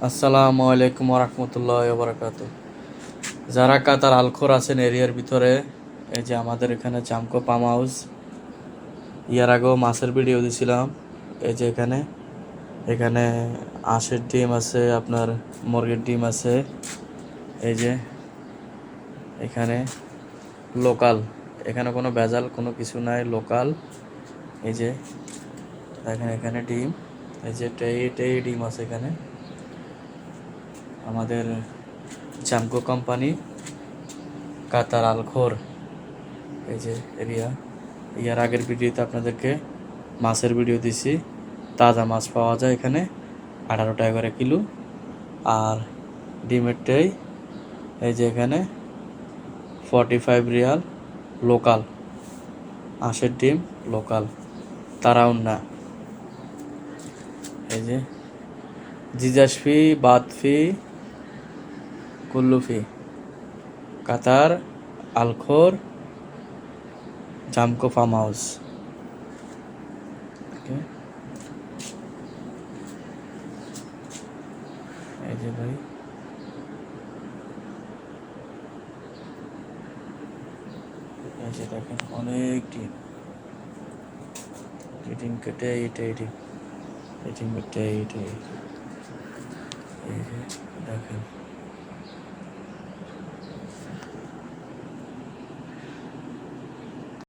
আসসালামু আলাইকুম ওরহমতুল্লাহ বারাকাতু। যারা কাতার আলখোর আছেন এরিয়ার ভিতরে, এই যে আমাদের এখানে চামকো পাম হাউস, ইয়ার আগেও মাছের ভিডিও দিছিলাম। এই যে এখানে এখানে হাঁসের ডিম আছে, আপনার মুরগির ডিম আছে। এই যে এখানে লোকাল, এখানে কোনো ভেজাল কোনো কিছু নাই, লোকাল। এই যে দেখেন এখানে ডিম, এই যে টেই ডিম আছে এখানে। আমাদের চামকো কোম্পানি, কাতার আলখোর, এই যে এরিয়া। ইয়ার আগের ভিডিওতে আপনাদেরকে মাছের ভিডিও দিছি। তাজা মাছ পাওয়া যায় এখানে 18 টাকা করে কিলো। আর ডিমের ট্রে, এই যে এখানে 45 রিয়াল, লোকাল হাঁসের ডিম, লোকাল, তারাও না। এই যে জিজাস ফি, বাদ ফি, কুল্লু ফি, কাতার আলখোর চামকো ফার্ম হাউস। এই যে ভাই, এই যে দেখেন অনেক ডিম, ডিম কেটে এই ডিম কেটে এই যে দেখেন।